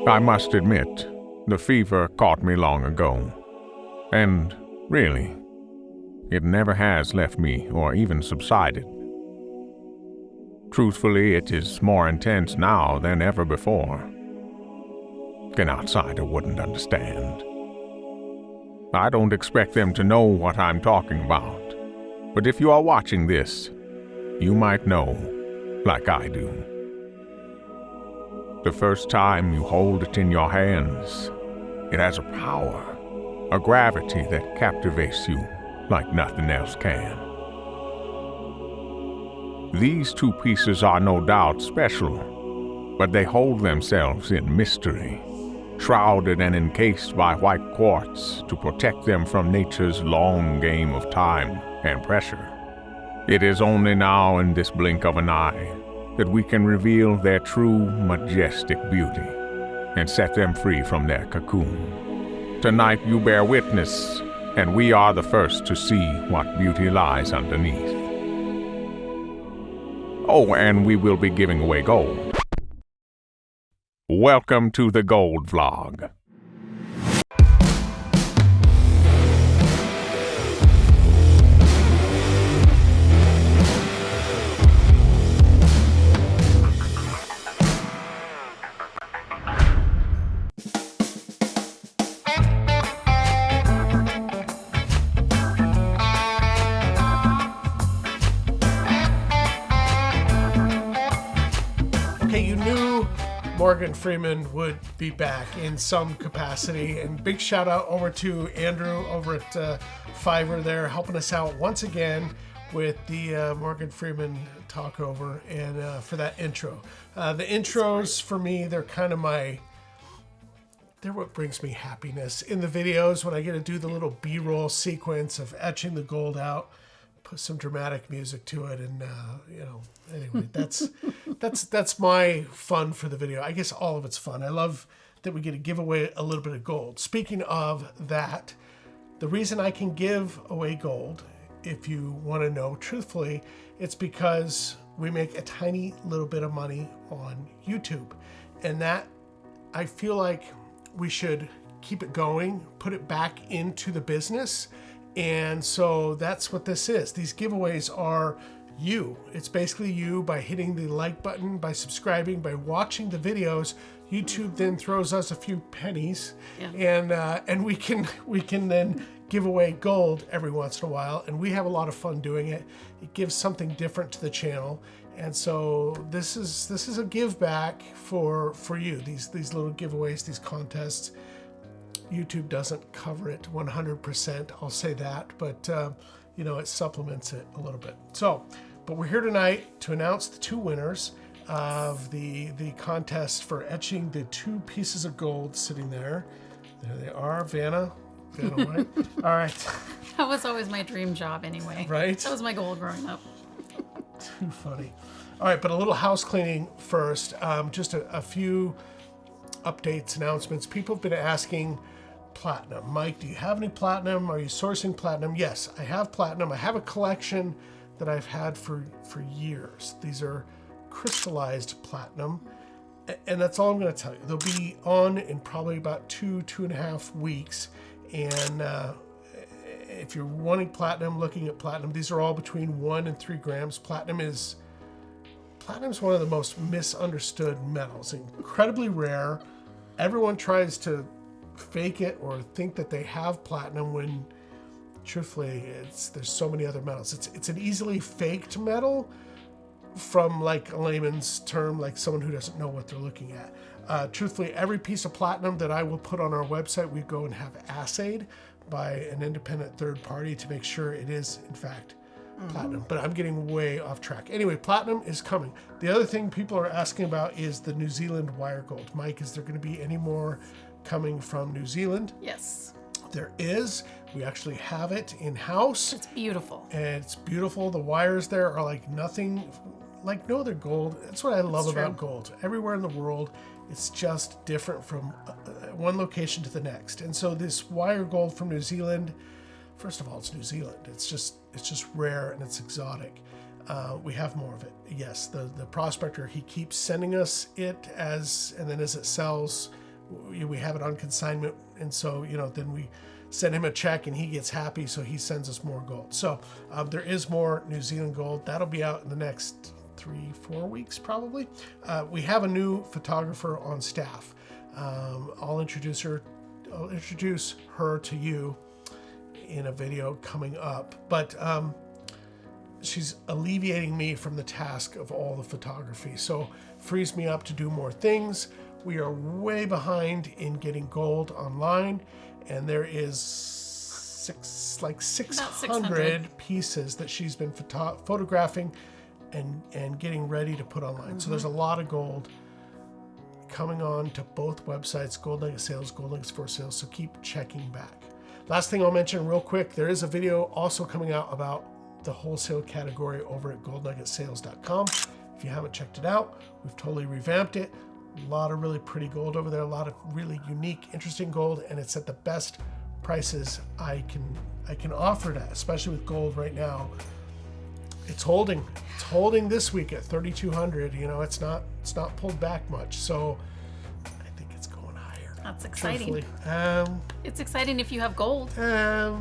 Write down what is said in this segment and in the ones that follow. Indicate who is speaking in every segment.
Speaker 1: I must admit, the fever caught me long ago, and really, it never has left me or even subsided. Truthfully, it is more intense now than ever before. An outsider wouldn't understand. I don't expect them to know what I'm talking about, but if you are watching this, you might know, like I do. The first time you hold it in your hands, it has a power, a gravity that captivates you like nothing else can. These two pieces are no doubt special, but they hold themselves in mystery, shrouded and encased by white quartz to protect them from nature's long game of time and pressure. It is only now in this blink of an eye that we can reveal their true majestic beauty and set them free from their cocoon. Tonight you bear witness, and we are the first to see what beauty lies underneath. Oh, and we will be giving away gold. Welcome to the Gold Vlog.
Speaker 2: Okay, you knew Morgan Freeman would be back in some capacity, and big shout out over to Andrew over at Fiverr there, helping us out once again with the Morgan Freeman talkover and for that intro. The intros for me, they're kind of they're what brings me happiness in the videos when I get to do the little B-roll sequence of etching the gold out, put some dramatic music to it, and anyway, that's my fun for the video. I guess all of it's fun. I love that we get to give away a little bit of gold. Speaking of that, the reason I can give away gold, if you want to know truthfully, it's because we make a tiny little bit of money on YouTube, and that I feel like we should keep it going, put it back into the business. And so that's what this is. These giveaways are you. It's basically you by hitting the like button, by subscribing, by watching the videos. YouTube then throws us a few pennies, and we can then give away gold every once in a while, and we have a lot of fun doing it. It gives something different to the channel, and so this is a give back for you. These little giveaways, these contests. YouTube doesn't cover it 100%, I'll say that, but it supplements it a little bit. So, but we're here tonight to announce the two winners of the contest for etching the two pieces of gold sitting there. There they are, Vanna White. All right.
Speaker 3: That was always my dream job anyway.
Speaker 2: Right?
Speaker 3: That was my goal growing up.
Speaker 2: Too funny. All right, but a little house cleaning first. Just a few updates, announcements. People have been asking platinum. Mike, do you have any platinum? Are you sourcing platinum? Yes, I have platinum. I have a collection that I've had for years. These are crystallized platinum, and that's all I'm going to tell you. They'll be on in probably about 2.5 weeks, and if you're wanting platinum, looking at platinum, these are all between 1 and 3 grams. Platinum is one of the most misunderstood metals, incredibly rare. Everyone tries to fake it or think that they have platinum when truthfully there's so many other metals. It's an easily faked metal, from like a layman's term, like someone who doesn't know what they're looking at. Truthfully, every piece of platinum that I will put on our website, we go and have assayed by an independent third party to make sure it is in fact platinum. But I'm getting way off track. Anyway, platinum is coming. The other thing people are asking about is the New Zealand wire gold. Mike, is there going to be any more coming from New Zealand?
Speaker 3: Yes.
Speaker 2: There is. We actually have it in-house.
Speaker 3: It's beautiful.
Speaker 2: And it's beautiful. The wires there are like nothing, like no other gold. That's what I love about gold. Everywhere in the world, it's just different from one location to the next. And so this wire gold from New Zealand, first of all, it's New Zealand. It's just rare and it's exotic. We have more of it. Yes, the prospector, he keeps sending us it and then as it sells, we have it on consignment, and so then we send him a check and he gets happy, so he sends us more gold. So there is more New Zealand gold that'll be out in the next 3-4 weeks probably. We have a new photographer on staff. I'll introduce her to you in a video coming up, but she's alleviating me from the task of all the photography, so frees me up to do more things. We are way behind in getting gold online, and there is 600 pieces that she's been photographing and getting ready to put online. So there's a lot of gold coming on to both websites, Gold Nugget Sales, Gold Nuggets for Sales, so keep checking back. Last thing I'll mention real quick, there is a video also coming out about the wholesale category over at goldnuggetsales.com. If you haven't checked it out, we've totally revamped it. A lot of really pretty gold over there, a lot of really unique, interesting gold, and it's at the best prices I can offer that, especially with gold right now. It's holding this week at 3,200. It's not pulled back much, so I think it's going higher.
Speaker 3: That's exciting.
Speaker 2: It's
Speaker 3: exciting if you have gold.
Speaker 2: I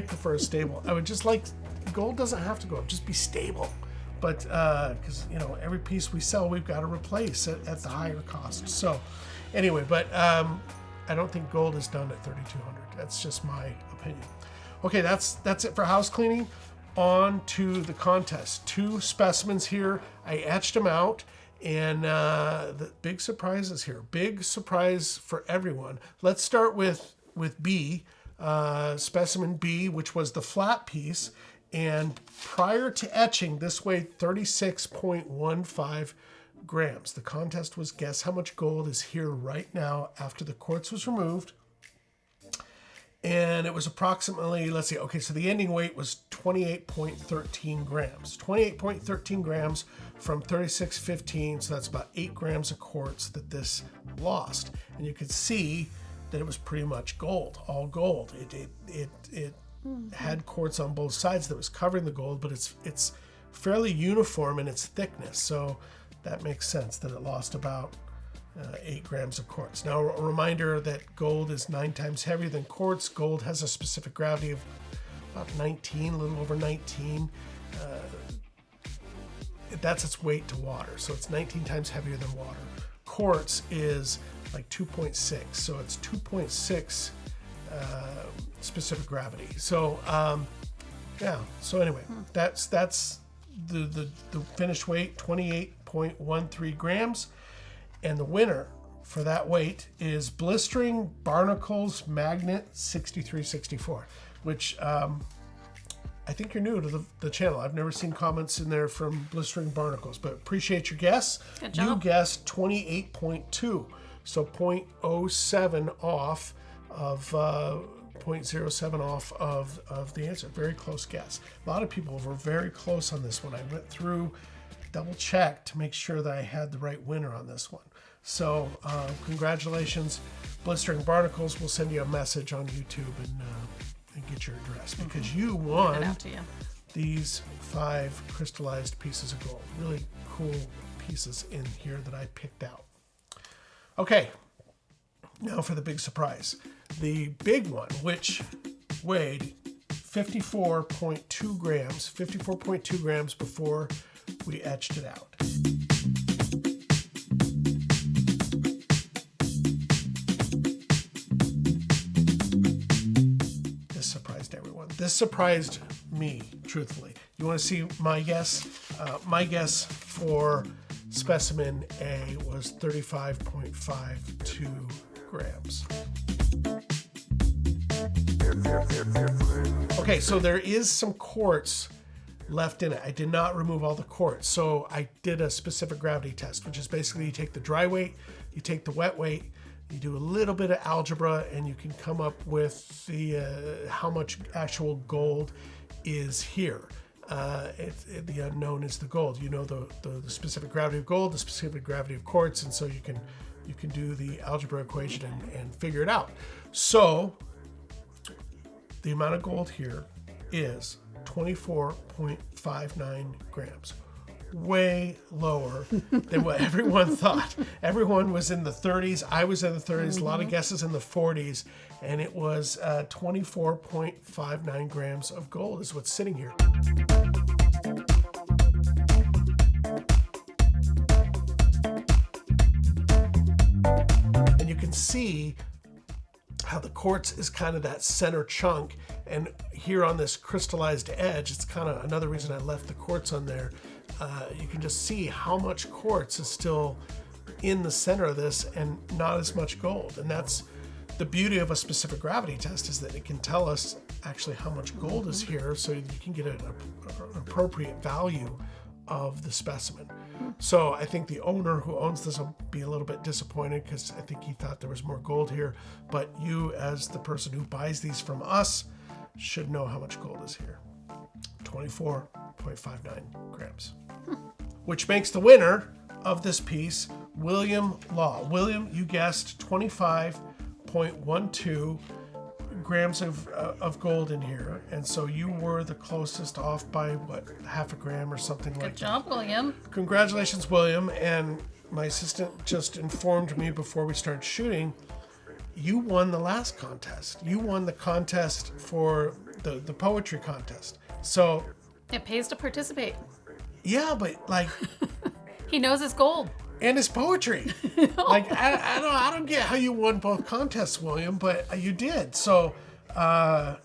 Speaker 2: prefer stable. I would just like, gold doesn't have to go up, just be stable. But because every piece we sell, we've got to replace at the higher cost. So anyway, but I don't think gold is done at 3,200. That's just my opinion. Okay, that's it for house cleaning. On to the contest. 2 specimens here. I etched them out, and the big surprise is here. Big surprise for everyone. Let's start with B, Specimen B, which was the flat piece. And prior to etching, this weighed 36.15 grams. The contest was guess how much gold is here right now after the quartz was removed. And it was approximately, let's see, okay, so the ending weight was 28.13 grams. 28.13 grams from 36.15, so that's about 8 grams of quartz that this lost. And you could see that it was pretty much gold, all gold. It had quartz on both sides that was covering the gold, but it's fairly uniform in its thickness, so that makes sense that it lost about 8 grams of quartz. Now, a reminder that gold is 9 times heavier than quartz. Gold has a specific gravity of about 19, a little over 19. That's its weight to water, so it's 19 times heavier than water. Quartz is like 2.6, so it's 2.6 specific gravity. So yeah, so anyway, that's the finished weight, 28.13 grams. And the winner for that weight is Blistering Barnacles Magnet 6364, which I think you're new to the channel. I've never seen comments in there from Blistering Barnacles, but appreciate your guess.
Speaker 3: Good job.
Speaker 2: You guessed 28.2, so 0.07 off of 0.07 off of the answer. Very close guess. A lot of people were very close on this one. I went through, double checked to make sure that I had the right winner on this one. So congratulations, Blistering Barnacles. We'll send you a message on YouTube and get your address because you won these 5 crystallized pieces of gold. Really cool pieces in here that I picked out. Okay, now for the big surprise. The big one, which weighed 54.2 grams before we etched it out. This surprised everyone. This surprised me, truthfully. You want to see my guess? My guess for Specimen A was 35.52 grams. Okay, so there is some quartz left in it. I did not remove all the quartz, so I did a specific gravity test, which is basically you take the dry weight, you take the wet weight, you do a little bit of algebra, and you can come up with the how much actual gold is here. The unknown is the gold. You know the specific gravity of gold, the specific gravity of quartz, and so you can do the algebra equation and figure it out. So the amount of gold here is 24.59 grams. way lower than what everyone thought. Everyone was in the 30s. I was in the 30s. A lot of guesses in the 40s. And it was 24.59 grams of gold is what's sitting here. And you can see how the quartz is kind of that center chunk, and here on this crystallized edge, it's kind of another reason I left the quartz on there. You can just see how much quartz is still in the center of this and not as much gold. And that's the beauty of a specific gravity test, is that it can tell us actually how much gold is here, so you can get an appropriate value of the specimen. So I think the owner who owns this will be a little bit disappointed, because I think he thought there was more gold here. But you, as the person who buys these from us, should know how much gold is here. 24.59 grams. Which makes the winner of this piece William Law. William, you guessed 25.12 grams of gold in here, and so you were the closest, off by what, half a gram or something like that.
Speaker 3: Good job, William.
Speaker 2: Congratulations, William. And my assistant just informed me before we started shooting, you won the last contest. You won the contest for the poetry contest. So
Speaker 3: It pays to participate.
Speaker 2: yeah, but like
Speaker 3: He knows his gold.
Speaker 2: and his poetry. Like I don't get how you won both contests, William, but you did. So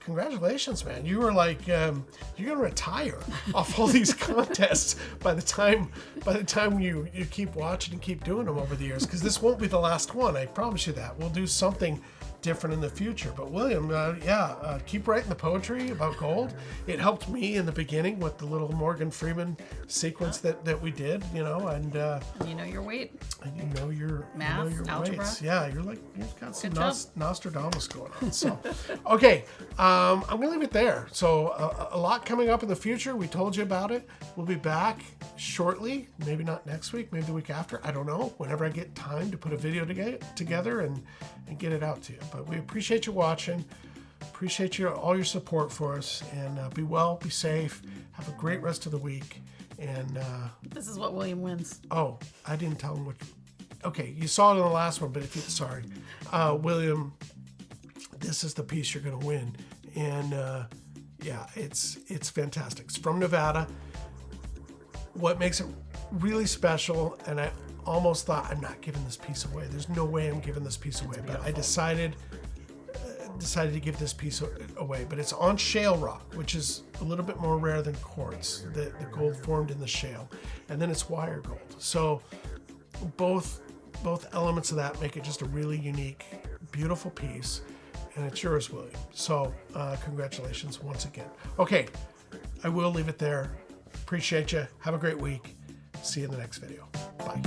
Speaker 2: congratulations, man. You were like you're gonna retire off all these contests by the time you keep watching and keep doing them over the years, because this won't be the last one. I promise you that. We'll do something different in the future. But William, keep writing the poetry about gold. It helped me in the beginning with the little Morgan Freeman sequence that we did, and
Speaker 3: You know your weight.
Speaker 2: and you know your
Speaker 3: Math,
Speaker 2: your
Speaker 3: algebra.
Speaker 2: weights. Yeah, you've got some
Speaker 3: Good job.
Speaker 2: Nostradamus going on. So, okay, I'm gonna leave it there. So a lot coming up in the future. We told you about it. We'll be back shortly. Maybe not next week. Maybe the week after. I don't know. Whenever I get time to put a video together and get it out to you. But we appreciate you watching. Appreciate all your support for us. And be well, be safe. Have a great rest of the week. And
Speaker 3: This is what William wins.
Speaker 2: oh, I didn't tell him which. Okay, you saw it in the last one, but sorry, William, this is the piece you're gonna win. And yeah, it's fantastic. It's from Nevada. What makes it really special, and I almost thought, I'm not giving this piece away. There's no way I'm giving this piece away, but I decided to give this piece away. But it's on shale rock, which is a little bit more rare than quartz, the gold formed in the shale. And then it's wire gold. So both elements of that make it just a really unique, beautiful piece. And it's yours, William. So congratulations once again. Okay, I will leave it there. Appreciate you. Have a great week. See you in the next video. Bye.